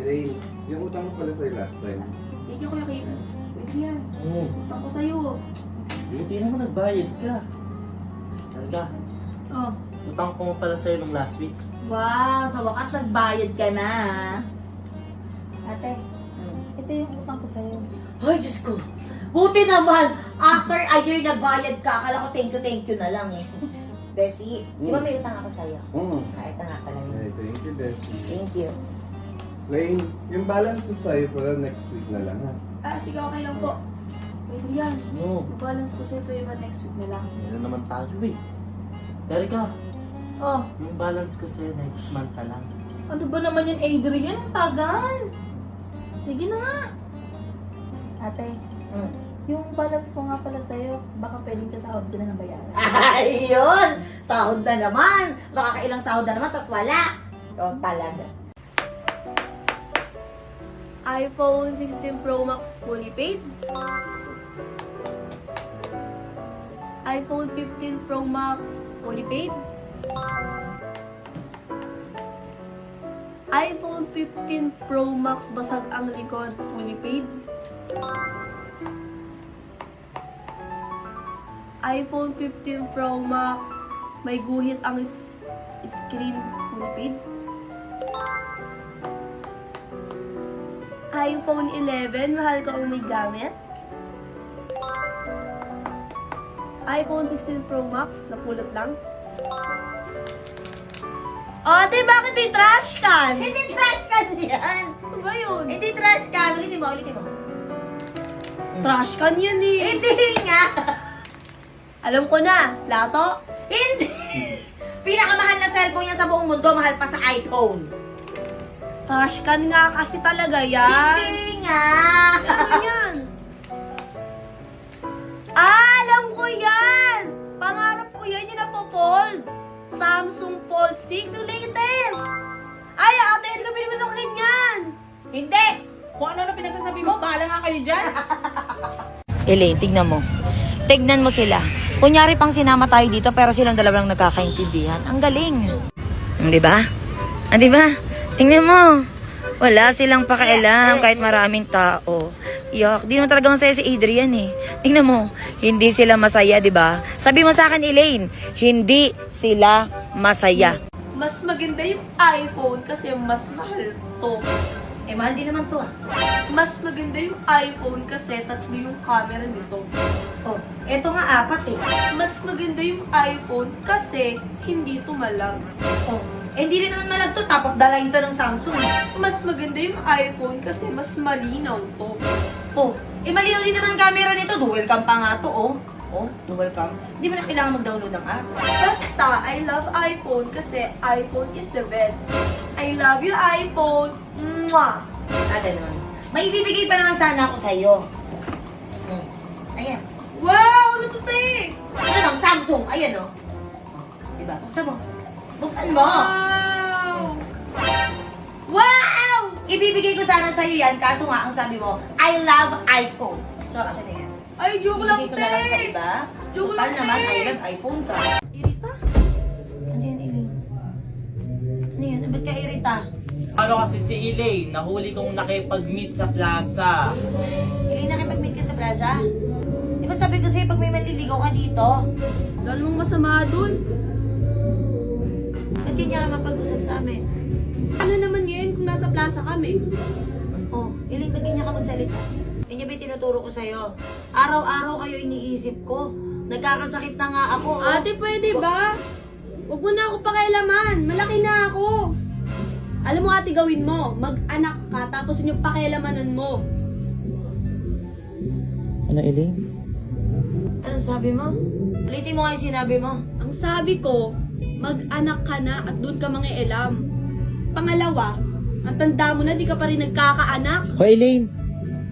Elaine, yung utang mo pala sa'yo last time. Thank you, Kuya Kim. Sige yan. Oo. Utang ko sa'yo. Buti naman nagbayad ka. Talaga, Oh. utang ko pala sa'yo nung last week. Wow, sa wakas nagbayad ka na. Ate, ito yung utang ko sa'yo. Ay, Diyos ko. Buti naman, after a year nagbayad ka, akala ko thank you na lang eh. Bessie, di ba may utang ako sa'yo? Ito nga pala yun. Ay, thank you, Bessie. Thank you. Elaine, yung balance ko sa'yo pala next week na lang ha. Sige, okay lang po. Pwede yan. Oo. Balance ko sa'yo pero next week na lang. Yan naman tayo eh. Terika, Oh, yung balance ko sa'yo next month na lang. ano ba naman yun, Adrian? Ang tagal. Sige na nga. Ate, yung balance ko nga pala sa'yo, baka pwedeng sa sahod ko na ng bayaran. Ayun! Sahod na naman! Baka kailang sahod na naman, tapos wala. O, talaga. iPhone 16 Pro Max fully paid. iPhone 15 Pro Max fully paid. iPhone 15 Pro Max basag ang likod fully paid. iPhone 15 Pro Max may guhit ang screen fully paid. iPhone 11, mahal ka ang may gamit. iPhone 16 Pro Max, napulot lang. Ate, bakit may trash can? Hindi trash can yan! Ano ba yun? Hindi trash can. Ulitin mo. Trash can yan eh. Hindi nga! Alam ko na, lato. Hindi! Pinakamahal na cellphone niya sa buong mundo, mahal pa sa iPhone. Trash can nga kasi talaga yan. Hindi nga! Ano yan? Alam ko yan! Pangarap ko yan yung napopold. Samsung Fold 6, yung latest. Ay, ate, hindi ka pinipin ako ganyan. Hindi! Kung ano na pinagsasabi mo, bahala nga kayo dyan. Elaine, tignan mo. Tignan mo sila. Kunyari pang sinama tayo dito pero silang dalawa lang nagkakaintindihan. Ang galing. Di ba? Di ba? Tingnan mo. Wala silang pakialam kahit maraming tao. Yak, di naman talaga masaya si Adrian eh. Tingnan mo, hindi sila masaya, di ba? Sabi mo sa akin, Elaine, hindi sila masaya. Mas maganda yung iPhone kasi mas mahal to. Eh, mahal din naman to ah. Mas maganda yung iPhone kasi tatlo yung camera nito. Oh, eto nga apat eh. Mas maganda yung iPhone kasi hindi tumalab. Oh, eh, hindi rin naman malag to. Tapos dalayin to ng Samsung. Mas maganda yung iPhone kasi mas malinaw to. Oh, eh malinaw din naman camera nito. Dual cam pa nga to, oh. Oh, dual cam. Hindi mo na kailangan mag-download ng app. Basta, I love iPhone kasi iPhone is the best. I love you, iPhone. Mwah! Ganun. May ibibigay pa naman sana ako sa'yo. Ayan. Wow! Ano to, te? Ano, Samsung. Ayan, oh. Diba? Buksan mo. Buksan mo. Wow! Wow! Ibibigay ko sana sa'yo yan, kaso nga ang sabi mo, I love iPhone. So, akin na yan. Ay, joke lang, Ibibigay ko na lang sa te! iba. Joke Total lang, naman, te. I love iPhone ka. Irita? Ano yan, Elaine? Ano yan? Ba't ka irita? Ano kasi si Elaine, nahuli kong nakipag-meet sa plaza. Elaine, nakipag-meet ka sa plaza? Di ba sabi ko sa'yo, pag may manliligaw ka dito, Dahil mong masama dun. ba't ganyan ka mapag-usap sa amin? Ano naman ngayon kung nasa plaza kami? Oh, Elaine, ba't ganyan ka magsalita? Yan ba yung tinuturo ko sa'yo? Araw-araw kayo iniisip ko. Nagkakasakit na nga ako. Oh. Ate, pwede ba? Huwag mo na ako pakialaman. Malaki na ako. Alam mo ate, gawin mo. Mag-anak ka, tapos yung pakialamanan mo. Ano, Elaine? Anong sabi mo? Ulitin mo nga yung sinabi mo. Ang sabi ko, mag-anak ka na at doon ka mangialam. Pangalawa, ang tanda mo na di ka pa rin nagkakaanak. O Elaine,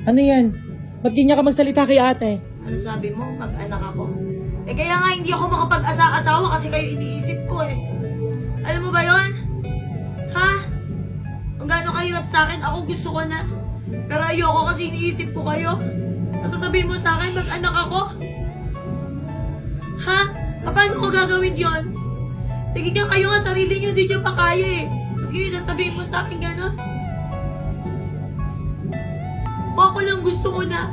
ano yan? Ba't ganyan ka magsalita kay ate? Ano sabi mo? Mag-anak ako. Eh kaya nga hindi ako makapag-asa-asawa kasi kayo iniisip ko eh. Alam mo ba yon? Ha? Ang gaano kahirap sa akin, ako gusto ko na. Pero ayoko kasi iniisip ko kayo. Sasabihin mo sa akin, mag-anak ako? Ha? Paano ko gagawin yon? Sige nga, kayo nga sarili nyo, hindi nyo pa kaya eh. Tapos ngayon sasabihin mo sa akin gano'n? gusto ko na.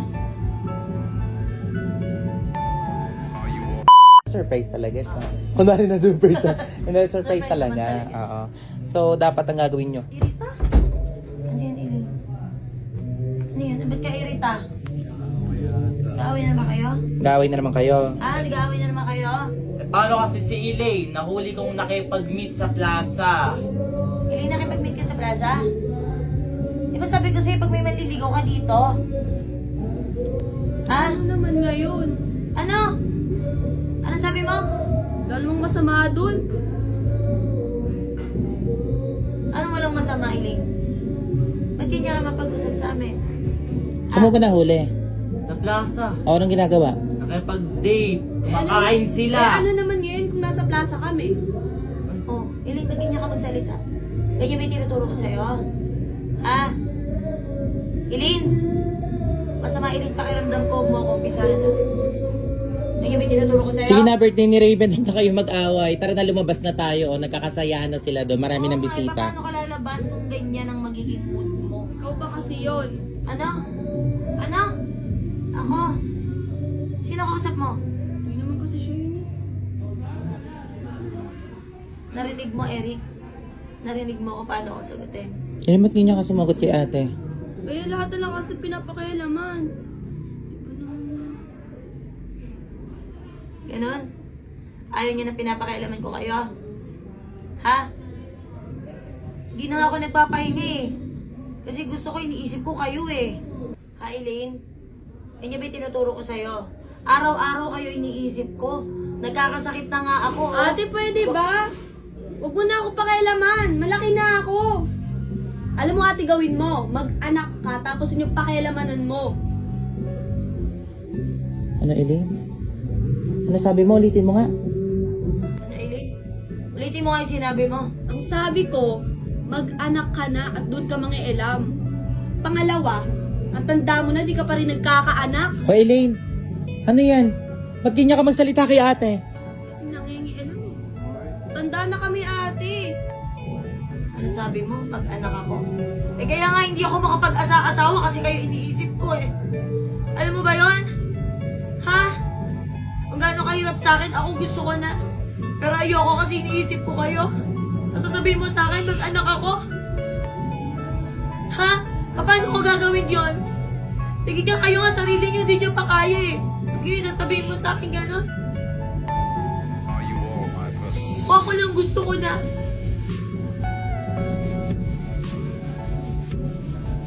Surprise talaga siya. Kunwari na surprise. Hindi, surprise talaga. Oo. So, dapat ang gagawin nyo. Irita? Ano yan, Ili? Ano yan? Ba't ka irita? Nag-aaway na naman kayo? Gawin na naman kayo. Nag-aaway na naman kayo? Eh, paano kasi si Elaine? Nahuli kong nakipag-meet sa plaza. Ili, nakipag-meet ka sa plaza? Di ba sabi ko sa'yo pag may manliligaw ka dito? Ano naman ngayon? Ano? Ano sabi mo? Dalawang masama dun. Anong walang masama, Iling? Ba't kanya ka mapag-usap sa amin? Saan mo ba nahuli? Sa plaza. O, anong ginagawa? Nakipag-date. Kumakain sila. Ano naman ngayon kung nasa plaza kami? Oh, Iling, ba't kanya ka magsalita? Ganyan ba yung tinuturo ko sa'yo? Ha? Iling? Masama, Iling, pakiramdam ko mo akong pisahan. Ganyan ba yung tinuturo ko sa'yo? Sige na, birthday ni Raven. Huwag na kayo mag-away. Tara na, lumabas na tayo. O, nagkakasayahan na sila doon. Marami ng bisita. Paano ka lalabas kung ganyan ang magiging mood mo? Ikaw ba kasi yun? Ano? Ano? Ako? Sino kausap mo? Hindi naman kasi siya yun. Narinig mo, Eric? Narinig mo kung paano ako sagutin? Ba't ganyan ka sumagot kay ate? Eh, lahat na lang kasi pinapakailaman. Di ba naman? Ganon? Ayaw niya na pinapakailaman ko kayo? Ha? Hindi na nga ako nagpapahinga eh. Kasi gusto ko, iniisip ko kayo eh. Ha, Elaine? Yan yung ba yung tinuturo ko sa'yo? Araw-araw kayo iniisip ko. Nagkakasakit na nga ako. Oh. Ate, pwede ba? Huwag mo na ako pakailaman. Malaki na ako. Alam mo ate, gawin mo. Mag-anak ka, tapos yung pakialamanan mo. Ano, Elaine? Ano sabi mo? Ulitin mo nga. Ano, Elaine? Ulitin mo nga yung sinabi mo. Ang sabi ko, mag-anak ka na at doon ka mangialam. Pangalawa, ang tanda mo na, di ka pa rin nagkakaanak. O, Elaine? Ano yan? Ba't ganyan ka magsalita kay ate? Kasi nangingialam eh. Tanda na kami ate. Ano sabi mo? Pag-anak ako? Eh kaya nga hindi ako makapag-asa-asawa kasi kayo iniisip ko eh. Alam mo ba yon? Ha? Kung gaano kahirap sa akin, ako gusto ko na. Pero ayoko kasi iniisip ko kayo. Sasabihin mo sa akin, mag-anak ako? Ha? Paano ko gagawin yon? Sige nga, kayo nga sarili nyo, di nyo pa kaya eh. Tapos ngayon sasabihin mo sa akin gano'n? O ako lang gusto ko na.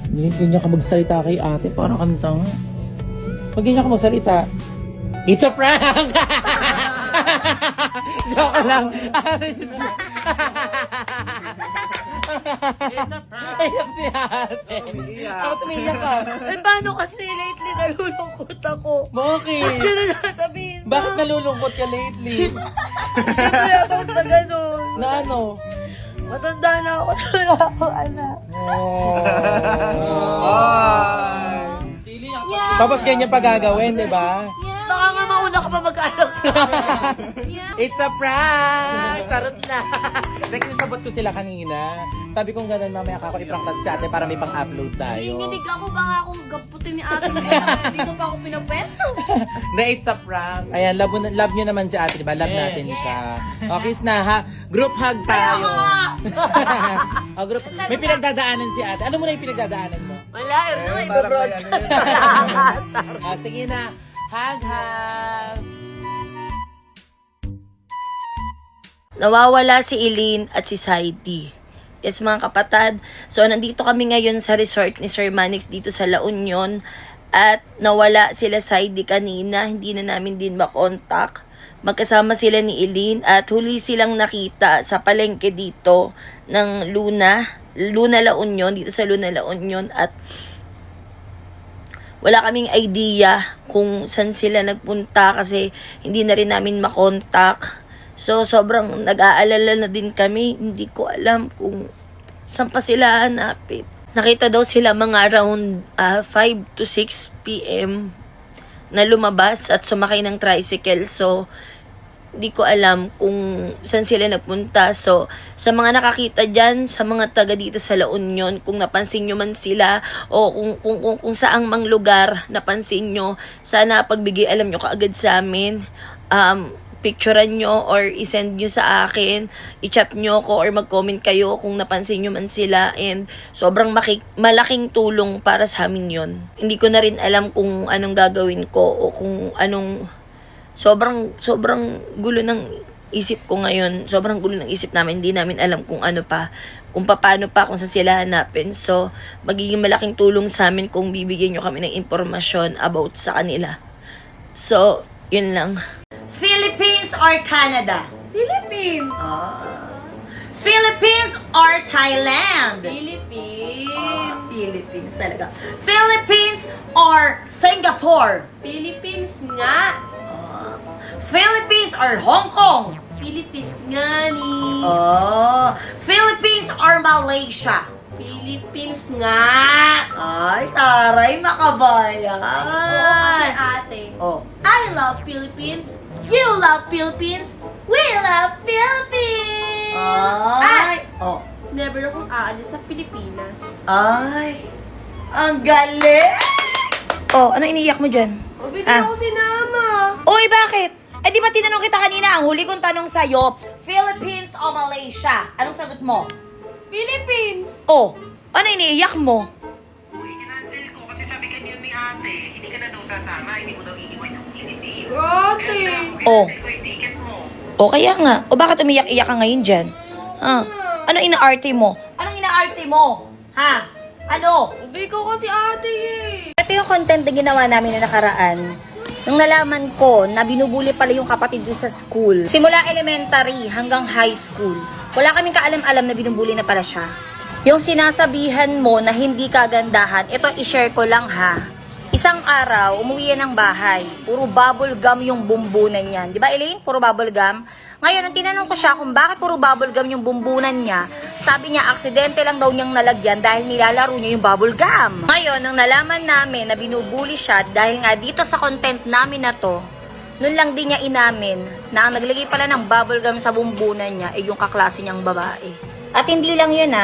Hindi ganyan ka magsalita kay ate. Parang kanta nga. Pag ganyan ka magsalita, it's a prank! Joke lang. Ayak si ate. Ako tumiyak ka. Eh paano kasi lately nalulungkot ako? Bakit? Ano na sasabihin mo? Bakit nalulungkot ka lately? Kaya ako sa ganun. Na ano? Matanda na ako, wala akong anak. Si Elaine ang Tapos ganyan pa gagawin, di ba? Baka nga mauna ka pa mag-anak sa It's a prank! Charot lang! Nagsasabot ko sila kanina. Sabi kong gano'n, mamaya ako iprank natin si ate para may pang-upload tayo. Nanginginig ako, baka akong gaputin ni ate. Dito pa ako pinapwesto. Na it's a prank. Ayan, love nyo naman si ate, di ba? Love Yes. natin siya. Okay, na ha? Group hug tayo. Group. May pinagdadaanan si ate. Ano mo na yung pinagdadaanan mo? Wala, ano, Parang ibabroadcast. may ano yun. Sige na. Hug, hug. Nawawala si Elaine at si Saidi. Yes mga kapatid, so nandito kami ngayon sa resort ni Sir Manix dito sa La Union. At nawala sila Saidi kanina, hindi na namin din makontak. Magkasama sila ni Elaine at huli silang nakita sa palengke dito ng Luna La Union, dito sa Luna La Union. At wala kaming idea kung saan sila nagpunta kasi hindi na rin namin makontak. So, sobrang nag-aalala na din kami. Hindi ko alam kung saan pa sila hanapin. Nakita daw sila mga around 5 to 6 p.m. na lumabas at sumakay ng tricycle. So, Di ko alam kung saan sila napunta. So, sa mga nakakita dyan, sa mga taga dito sa La Union, kung napansin nyo man sila, o kung saang mang lugar napansin nyo, sana pagbigay alam nyo kaagad sa amin. Picturean nyo or isend nyo sa akin, i-chat nyo ko or mag-comment kayo kung napansin nyo man sila, and sobrang malaking tulong para sa amin yon. Hindi ko na rin alam kung anong gagawin ko o kung anong sobrang gulo ng isip ko ngayon. Sobrang gulo ng isip namin. Hindi namin alam kung ano pa, kung paano pa, kung saan sila hanapin. So, magiging malaking tulong sa amin kung bibigyan nyo kami ng impormasyon about sa kanila. So, yun lang. Philippines or Canada? Philippines! Philippines or Thailand? Philippines! Philippines talaga. Philippines or Singapore? Philippines nga! Philippines or Hong Kong? Philippines nga ni! Philippines or Malaysia? Philippines nga! Ay, taray, makabayan. Kasi ate, I love Philippines, you love Philippines, we love Philippines! Ay, Never akong aalis sa Pilipinas. ay, ang galing! Ano iniiyak mo dyan? O, bigyan ako sinama. Uy, bakit? Eh, di ba tinanong kita kanina, ang huli kong tanong sa'yo, Philippines o Malaysia? Anong sagot mo? Philippines! Ano iniiyak mo? Uy, kinancel ko kasi sabi kanina ni ate, hindi ka na daw sasama, hindi mo daw iiwan yung Philippines. Ate! Kinancel ko yung ticket mo. Kaya nga. Bakit umiyak-iyak ka ngayon dyan? Ano inaarte mo? Anong inaarte mo? Ha? Ano? Ubi ko kasi ate eh. Ito yung content na ginawa namin na nakaraan. Nung nalaman ko na binubuli pala yung kapatid ko sa school. Simula elementary hanggang high school. Wala kaming kaalam-alam na binubuli na pala siya. Yung sinasabihan mo na hindi kagandahan, ito i-share ko lang ha. Isang araw, umuwi yan ng bahay. Puro bubble gum yung bumbunan niyan. Di ba, Elaine? Puro bubble gum. Ngayon, ang tinanong ko siya kung bakit puro bubble gum yung bumbunan niya, sabi niya, aksidente lang daw niyang nalagyan dahil nilalaro niya yung bubble gum. Ngayon, nung nalaman namin na binubuli siya dahil nga dito sa content namin na to, nun lang din niya inamin na ang naglagay pala ng bubble gum sa bumbunan niya ay yung kaklase niyang babae. At hindi lang yun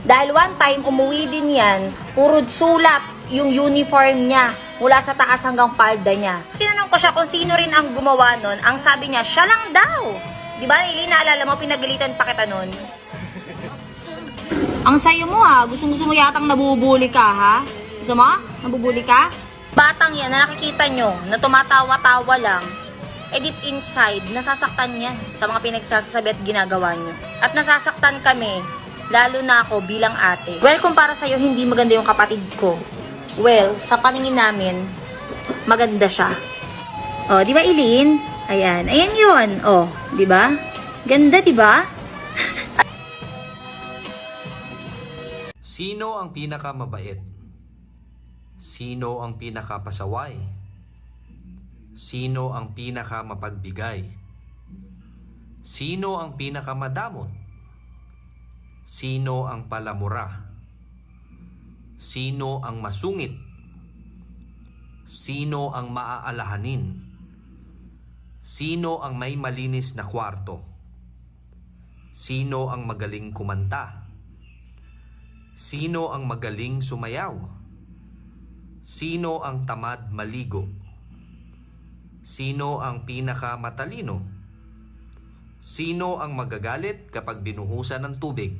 dahil one time umuwi din yan, puro sulat yung uniform niya mula sa taas hanggang palda niya. Tinanong ko siya kung sino rin ang gumawa nun, ang sabi niya, siya lang daw. Di ba, Ili, naalala mo, pinagalitan pa kita nun? Ang sayo mo gusto mo yatang nabubuli ka Gusto mo? Nabubuli ka? Batang yan na nakikita nyo, na tumatawa-tawa lang, deep inside, nasasaktan yan sa mga pinagsasabi at ginagawa nyo. At nasasaktan kami, lalo na ako bilang ate. Well, kung para sa'yo hindi maganda yung kapatid ko, well, sa paningin namin, maganda siya. Di ba, Eileen? Ayan yun. Di ba? Ganda, di ba? Sino ang pinakamabait? Sino ang pinakapasaway? Sino ang pinakamapagbigay? Sino ang pinakamadamot? Sino ang palamura? Sino ang masungit? Sino ang maaalahanin? Sino ang may malinis na kwarto? Sino ang magaling kumanta? Sino ang magaling sumayaw? Sino ang tamad maligo? Sino ang pinakamatalino? Sino ang magagalit kapag binuhusan ng tubig?